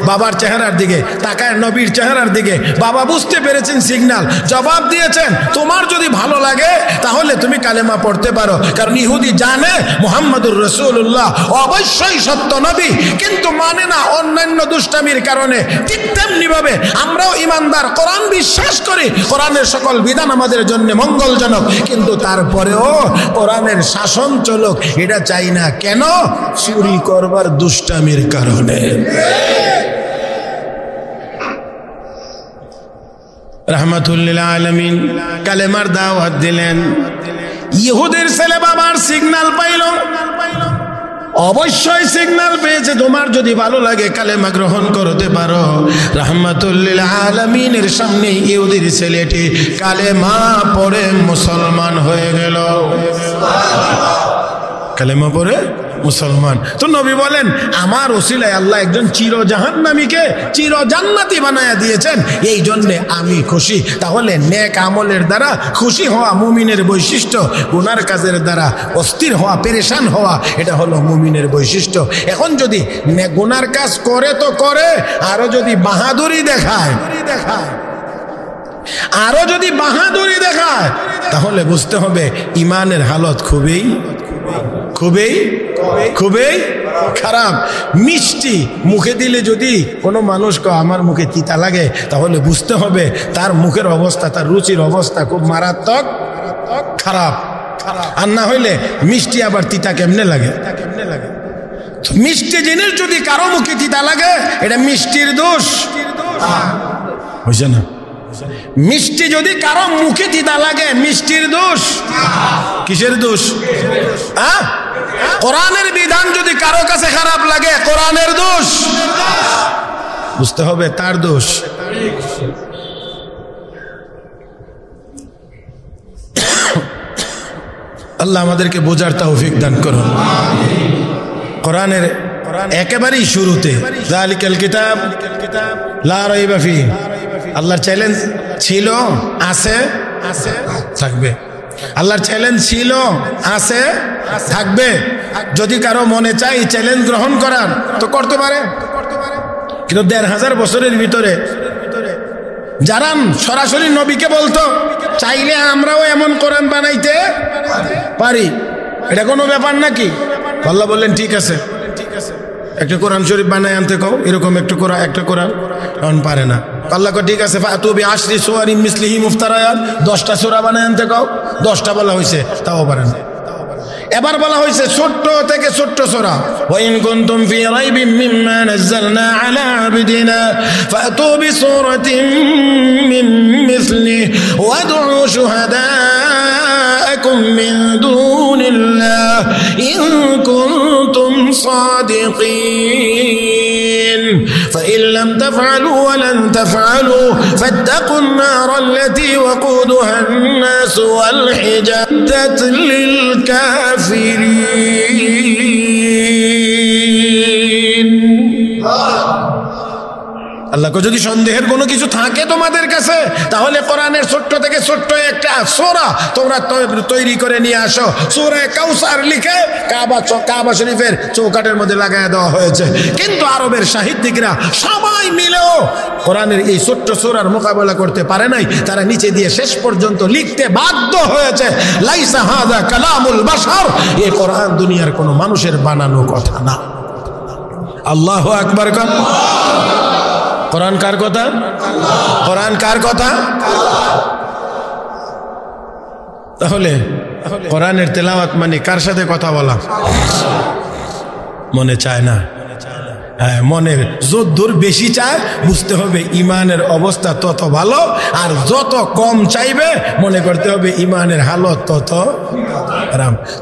বাবার চেহারার দিকে, তাকায় নবীর চেহারার দিকে। বাবা বুঝতে পেরেছেন সিগন্যাল, জবাব দিয়েছেন তোমার যদি ভালো লাগে তাহলে তুমি কালেমা পড়তে পারো। কারণ ইহুদি জানে মুহাম্মদুর রাসূলুল্লাহ অবশ্যই সত্য নবী, কিন্তু মানে না অন্যান্য দুষ্টামির কারণে। ঠিক তেমনি ভাবে আমরাও ইমানদার, কোরআন বিশ্বাস করি, কোরআনের সকল বিধান আমাদের জন্য মঙ্গলজনক, কিন্তু তারপরেও কোরআনের শাসন চলুক এটা চাই না। কেন? চুরি করবার দুষ্টামির কারণে। রাহমাতুল লিল আলামিন কালেমার দাওয়াত দিলেন। ইহুদের ছেলে বাবার সিগন্যাল পাইল, অবশ্যই সিগন্যাল পেয়েছে তোমার যদি ভালো লাগে কালেমা গ্রহণ করতে পারো। রাহমাতুল লিল আলামিনের সামনে ইহুদির ছেলেটি কালেমা পড়ে মুসলমান হয়ে গেল। কালেমা পড়ে মুসলমান। তো নবী বলেন আমার ওসিলায় আল্লাহ একজন চির জাহান্নামীকে চির জান্নাতি বানায়া দিয়েছেন, এই জন্যে আমি খুশি। তাহলে নেক আমলের দ্বারা খুশি হওয়া মুমিনের বৈশিষ্ট্য, গুনার কাজের দ্বারা অস্থির হওয়া, পেরেশান হওয়া, এটা হলো মুমিনের বৈশিষ্ট্য। এখন যদি গুনার কাজ করে তো করে, আরো যদি বাহাদুরি দেখায় তাহলে বুঝতে হবে ইমানের হালত খুবই খারাপ। মিষ্টি মুখে দিলে যদি কোনো মানুষ আমার মুখে তিতা লাগে তাহলে বুঝতে হবে তার মুখের অবস্থা, তার রুচির অবস্থা খুব মারাত্মক খারাপ। আর না হইলে মিষ্টি আবার তিতা কেমনে লাগে? মিষ্টি জিনিস যদি কারো মুখে তিতা লাগে এটা মিষ্টির দোষ, বুঝছে না? মিষ্টি যদি কারো মুখে তিতা লাগে মিষ্টির দোষ। কিসের দোষ? কোরআনের বিধান যদি কারো কাছে খারাপ লাগে কোরআনের দোষ, বুঝতে হবে তার দোষ। আল্লাহ আমাদেরকে বোঝার তৌফিক দান করুন। কোরআনের একেবারেই শুরুতে যালিকাল কিতাব লা রাইবা ফিহি, আল্লাহর চ্যালেঞ্জ ছিল, আছে, থাকবে। আল্লাহর চ্যালেঞ্জ ছিল, আছে, থাকবে। যদি কারো মনে চাই চ্যালেঞ্জ গ্রহণ করার তো করতে পারে, কিন্তু ১৫০০ বছরের ভিতরে যারা সরাসরি নবীকে বলতো চাইলে আমরাও এমন কোরআন বানাইতে পারি, এটা কোনো ব্যাপার নাকি? আল্লাহ বললেন ঠিক আছে, একটা কোরআন শরীফ বানায় আনতে কও, এরকম একটা কোরআন কারণ পারে না। আল্লাহ কো ঠিক আছে, ফাতু বিআশরি সুওয়ারিন মিসলিহি মুফতারায়াত, 10টা সূরা বানায় আনতে কও, 10টা বলা হয়েছে, তাও পারে না। এবার বলা হয়েছে ছোট্ট থেকে ছোট্ট সূরা, ওয়া ইন কুনতুম ফি রাইবিন মিম্মা নাযালনা আলা আবদিনা ফাতু বিসূরাতিন মিন মিসলিহি ওয়াদউ শুহাদাআকুম মিন দুনিল্লাহ ইন কুনতুম সাদিকিন فإن لم تفعلوا ولن تفعلوا فاتقوا النار التي وقودها الناس والحجارة للكافرين। আল্লাহকে যদি সন্দেহের কোনো কিছু থাকে তোমাদের কাছে তাহলে কোরআনের ছোট্ট থেকে ছোট্ট একটা সূরা তোমরা তৈরি করে নিয়ে আসো। সূরা কাউসার লিখে কাবা শরীফের চৌকাঠের মধ্যে লাগায় দেওয়া হয়েছে, কিন্তু আরবের সাহিত্যিকরা সবাই মিলেও কোরআনের এই ছোট্ট সূরার মোকাবেলা করতে পারে নাই। তারা নিচে দিয়ে শেষ পর্যন্ত লিখতে বাধ্য হয়েছে লাইসা হাযা কালামুল বাশার, এই কোরআন দুনিয়ার কোনো মানুষের বানানো কথা না। আল্লাহু আকবার। কোরআন কার কথা? কোরআন কার কথা? তাহলে কোরআনের তেলাওয়াত মানে কার সাথে কথা বলা? মনে চায় না, হ্যাঁ, মনের যদ্দূর বেশি চায় বুঝতে হবে ইমানের অবস্থা তত ভালো, আর যত কম চাইবে মনে করতে হবে ইমানের হালত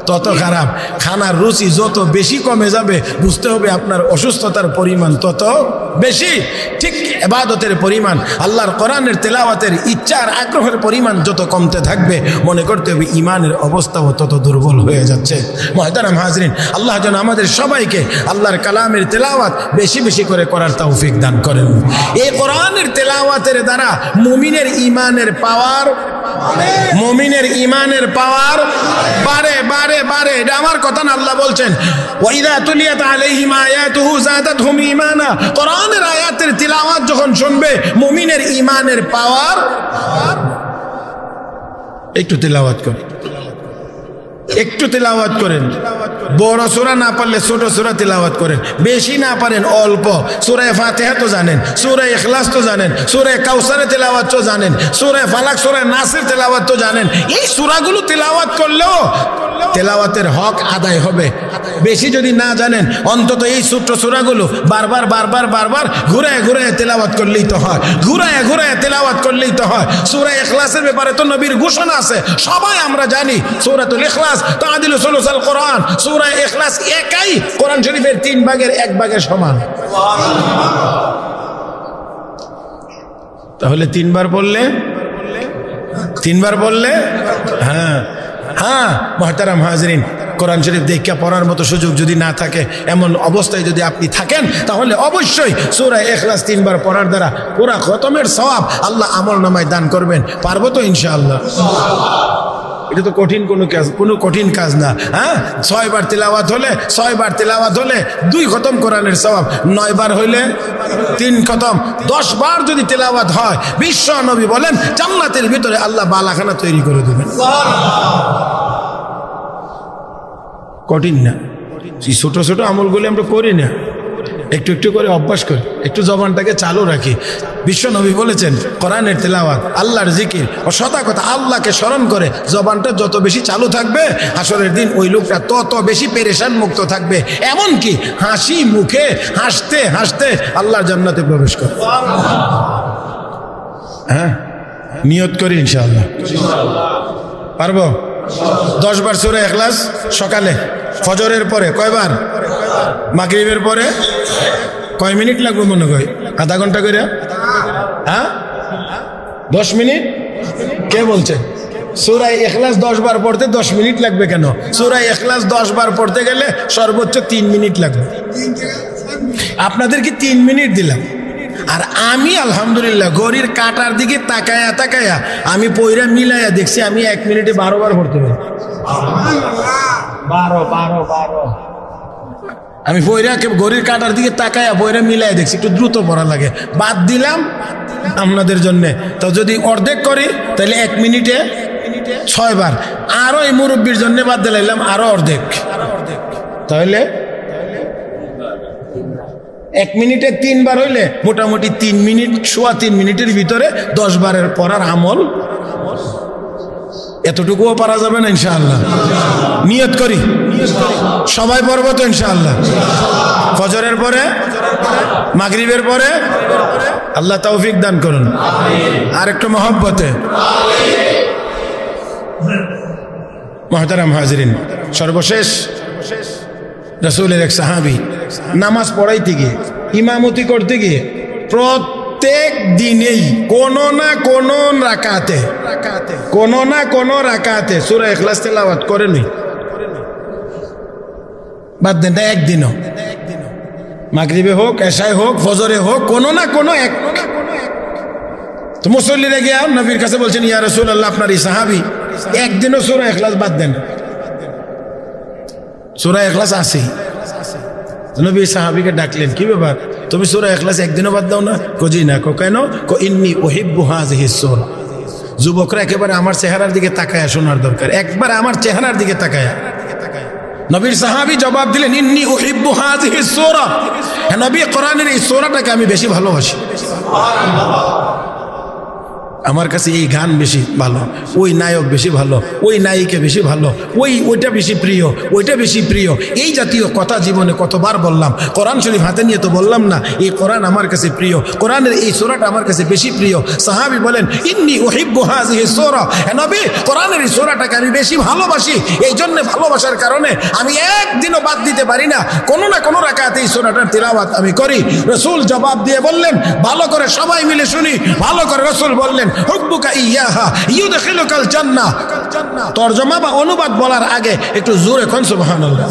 তত খারাপ। খানার রুচি যত বেশি কমে যাবে বুঝতে হবে আপনার অসুস্থতার পরিমাণ তত বেশি। ঠিক ইবাদতের পরিমাণ, আল্লাহর কোরআনের তেলাওয়াতের ইচ্ছার আগ্রহের পরিমাণ যত কমতে থাকবে মনে করতে হবে ইমানের অবস্থাও তত দুর্বল হয়ে যাচ্ছে। মুহতারাম হাজরিন, আল্লাহ যেন আমাদের সবাইকে আল্লাহর কালামের তেলাওয়াত বেশি বেশি করে করার তৌফিক দান করেন। এই কোরআনের তেলাওয়াতের দ্বারা মুমিনের ইমানের পাওয়ার বাড়ে বাড়ে বাড়ে। এটা আমার কথা না, আল্লাহ বলছেন ওয়াইদা তুলিয়াত আলাইহিম আয়াতুহু যাদাতহুম ঈমানা, কোরআনের আয়াতের তিলাওয়াত যখন শুনবে মুমিনের ইমানের পাওয়ার। একটু তিলাওয়াত করেন, একটু তিলাওয়াত করেন। বড় সূরা না পারলে ছোট সূরা তিলাওয়াত করেন, বেশি না পারেন অল্প। সূরা ফাতিহা তো জানেন, সূরা ইখলাস তো জানেন, সূরা কাউসারের তিলাওয়াত তো জানেন, সূরা ফালাক, সূরা নাসের তিলাওয়াত তো জানেন। এই সূরাগুলো তিলাওয়াত করলেও তেলাওয়াতের হক আদায় হবে। বেশি যদি না জানেন অন্তত এই ছোট্ট সূরাগুলো বারবার বারবার বারবার ঘুরায় ঘুরায় তেলাওয়াত করলেই তো হয়, ঘুরায় ঘুরায় তেলাওয়াত করলেই তো হয়। সূরা ইখলাসের ব্যাপারে তো নবীর ঘোষণা আছে, সবাই আমরা জানি। সূরাতুল ইখলাস তাআদিলু সুলুসাল কোরআন, সূরা ইখলাস একাই কোরআন শরীফের 3 ভাগের 1 ভাগের সমান। তাহলে 3 বার পড়লে হ্যাঁ হ্যাঁ মুহতারাম হাজরিন, কোরআন শরীফ দেখে পড়ার মতো সুযোগ যদি না থাকে, এমন অবস্থায় যদি আপনি থাকেন, তাহলে অবশ্যই সূরা ইখলাস 3 বার পড়ার দ্বারা পুরা খতমের সওয়াব আল্লাহ আমলনামায় দান করবেন। পারবো তো ইনশাআল্লাহ? এটা তো কোনো কঠিন কাজ না। হ্যাঁ, 6 বার তিলাওয়াত হলে 2 খতম কোরআনের সওয়াব, 9 বার হইলে 3 খতম, 10 বার যদি তিলাওয়াত হয় বিশ্ব নবী বলেন জান্নাতের ভিতরে আল্লাহ বালাখানা তৈরি করে দেবেন। কঠিন না, এই ছোট ছোট আমলগুলি আমরা করি না, একটু একটু করে অভ্যাস করি, একটু জবানটাকে চালু রাখি। বিশ্ব নবী বলেছেন কোরআনের তেলাওয়াত, আল্লাহর জিকির ও সদা কথা, আল্লাহকে স্মরণ করে জবানটা যত বেশি চালু থাকবে হাসরের দিন ওই লোকটা তত বেশি পেরেশান মুক্ত থাকবে। এমনকি হাসি মুখে হাসতে হাসতে আল্লাহর জান্নাতে প্রবেশ করে। হ্যাঁ, নিয়ত করি ইনশাআল্লাহ। পারবো? 10 বার সূরা ইখলাস সকালে, ফজরের পরে কয়বার? মাগরিবের পরে। কয় মিনিট লাগবে মনে হয়? আধা ঘন্টা করে? হ্যাঁ, 10 মিনিট। কে বলছে? সূরা ইখলাস 10 বার পড়তে 10 মিনিট লাগবে কেন? সূরা ইখলাস 10 বার পড়তে গেলে সর্বোচ্চ 3 মিনিট লাগবে। আপনাদেরকে 3 মিনিট দিলাম, আর আমি আলহামদুলিল্লাহ ঘড়ির কাটার দিকে তাকায়া তাকায়া আমি পয়রা মিলাইয়া দেখছি আমি 1 মিনিটে 12 বার পড়তে পারি। 12 আমি পয়রা ঘড়ির কাটার দিকে তাকায়া পয়রা মিলাইয়া দেখছি একটু দ্রুত পড়া লাগে, বাদ দিলাম আপনাদের জন্য। তো যদি অর্ধেক করি তাহলে 1 মিনিটে 6 বার, আরো এই মুরব্বীর জন্য বাদ দিলাম আরো অর্ধেক, তাহলে 1 মিনিটে 3 বার হইলে মোটামুটি 3 মিনিট, সোয়া 3 মিনিটের ভিতরে 10 বারের পড়ার আমল এতটুকুও পারা যাবে না ইনশাআল্লাহ। নিয়ত করি সবাই পড়ব তো ইনশাআল্লাহ। ফজরের পরে, মাগরিবের পরে। আল্লাহ তৌফিক দান করুন। আর একটু মহব্বতে। মুহতারাম হাজিরিন, সর্বশেষ রাসূলের এক সাহাবী নামাজ পড়াইতে গিয়ে, ইমামতি করতে গিয়ে প্রত্যেক দিনেই কোনো না কোনো রাকাতে সূরা ইখলাস তেলাওয়াত করেনি। বাদ দেন না একদিনও, মাগরিবে হোক, এশায় হোক, ফজরে হোক, কোনো না কোনো এক। তো মুসল্লিরা গিয়া নবীর কাছে বলছেন, ইয়া রাসূলুল্লাহ, আপনার এই সাহাবী একদিনও সূরা ইখলাস বাদ দেন। সূরা ইখলাস আছে। নবী সাহাবীকে ডাকলেন, কি ব্যাপার, তুমি সূরা ইখলাস একদিনও বাদ দাও না? জি না। কেন? ইন্নী উহিব্বু হাযিহিস সূরা। যুবকরা একেবারে আমার চেহারার দিকে তাকায়া শোনার দরকার, একবার আমার চেহারার দিকে তাকায়া। নবীর সাহাবী জবাব দিলেন, ইন্নী উহিব্বু হাযিহিস সূরা। হ্যাঁ নবী, কোরআনের এই সূরাটাকে আমি বেশি ভালোবাসি। আমার কাছে এই গান বেশি ভালো, ওই নায়ক বেশি ভালো, ওই নায়িকা বেশি ভালো, ওইটা বেশি প্রিয়, ওইটা বেশি প্রিয়। এই জাতীয় কথা জীবনে কতবার বললাম। কোরআন শরীফ হাতে নিয়ে তো বললাম না এই কোরআন আমার কাছে প্রিয়, কোরআনের এই সূরাটা আমার কাছে বেশি প্রিয়। সাহাবী বলেন, ইন্নী উহিব্বু হাযিহিস সূরা। হে নবী, কোরআনের এই সূরাটাকে আমি বেশি ভালোবাসি, এই জন্য ভালোবাসার কারণে আমি একদিনও বাদ দিতে পারি না, কোনো না কোনো রাকাতে এই সূরাটার তিলাওয়াত আমি করি। রাসূল জবাব দিয়ে বললেন, ভালো করে সবাই মিলে শুনি, ভালো করে। রাসূল বললেন, হুব্বুকা ইয়াহা ইউদখিলুকাল জান্নাহ। তরজমা বা অনুবাদ বলার আগে একটু জোরে কোন সুবহানাল্লাহ।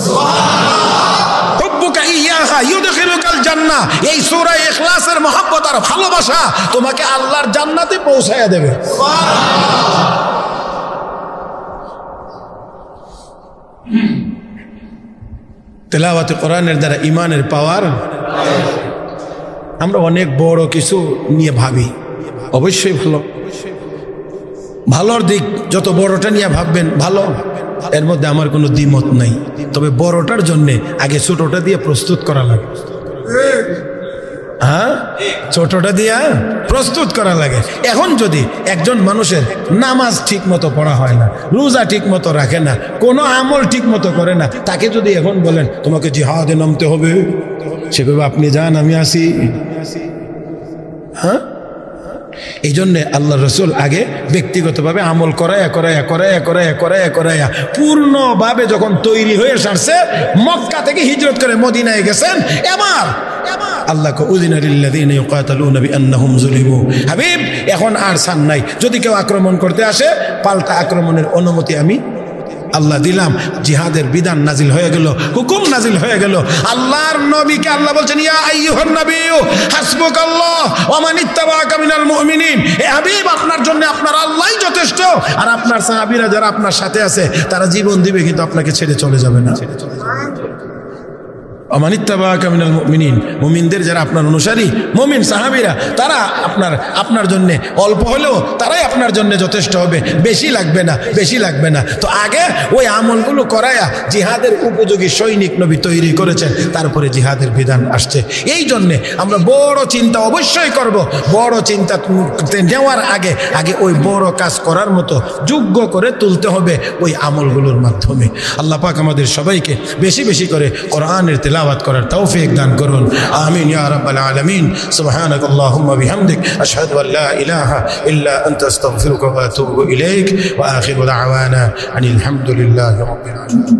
হুব্বুকা ইয়াহা ইউদখিলুকাল জান্নাহ, এই সূরা ইখলাসের মহব্বত আর ভালোবাসা তোমাকে আল্লাহর জান্নাতে পৌঁছায়া দেবে। তেলাওয়াতে কোরআনের দ্বারা ঈমানের পাওয়ার। আমরা অনেক বড় কিছু নিয়ে ভাবি, অবশ্যই ভালো, ভালোর দিক যত বড়টা নিয়ে ভাববেন ভালো, এর মধ্যে আমার কোনো দ্বিমত নাই। তবে বড়টার জন্যে আগে ছোটটা দিয়ে প্রস্তুত করা লাগে। হ্যাঁ, ছোটটা দিয়া প্রস্তুত করা লাগে। এখন যদি একজন মানুষের নামাজ ঠিক মতো পড়া হয় না, রোজা ঠিক মতো রাখে না, কোনো আমল ঠিক মতো করে না, তাকে যদি এখন বলেন তোমাকে জিহাদে নামতে হবে, সে বলবে আপনি যান আমি আসি। হ্যাঁ, এই জন্যে আল্লাহ রসুল আগে ব্যক্তিগতভাবে আমল করায়া পূর্ণভাবে যখন তৈরি হয়ে সারছে, মক্কা থেকে হিজরত করে মদিনায় গেছেন। এবার আল্লাহ হাবিব এখন আর সান নাই, যদি কেউ আক্রমণ করতে আসে পাল্টা আক্রমণের অনুমতি আমি আল্লাহ দিলাম। জিহাদের বিধান নাজিল হয়ে গেল, হুকুম নাজিল হয়ে গেল। আল্লাহর নবীকে আল্লাহ বলছেন, ইয়া আইয়ুহান নাবিয়্যু হাসবুকাল্লাহ ওয়া মান ইত্তাবাআকা মিনাল মুমিনিন। হে হাবিব, আপনার জন্য আপনার আল্লাহই যথেষ্ট, আর আপনার সাহাবীরা যারা আপনার সাথে আছে তারা জীবন দিবে, কিন্তু আপনাকে ছেড়ে চলে যাবে না। আমানিত্তাবাকা মিনাল মুমিনিন, মুমিনদের যারা আপনার অনুসারী মুমিন সাহাবীরা, তারা আপনার জন্য অল্প হলেও তারাই আপনার জন্য যথেষ্ট হবে, বেশি লাগবে না, বেশি লাগবে না। তো আগে ওই আমলগুলো করায়া জিহাদের উপযোগী সৈনিক নবী তৈরি করেছেন, তারপরে জিহাদের বিধান আসছে। এই জন্যে আমরা বড় চিন্তা অবশ্যই করব, বড় চিন্তা নেওয়ার আগে ওই বড় কাজ করার মতো যোগ্য করে তুলতে হবে ওই আমলগুলোর মাধ্যমে। আল্লাহ পাক আমাদের সবাইকে বেশি বেশি করে কোরআনের তেলাওয়াত করার তৌফিক দান করুন। আমিন ইয়া রাব্বাল আলামিন। সুবহানাকাল্লাহুম্মা বিহামদিক আশহাদু আল লা ইলাহা ইল্লা আনতা আস্তাগফিরুকা ওয়া আতুবু ইলাইক ওয়া আখিরু দাওয়ানা আনিল হামদুলিল্লাহি রাব্বিল আলামিন।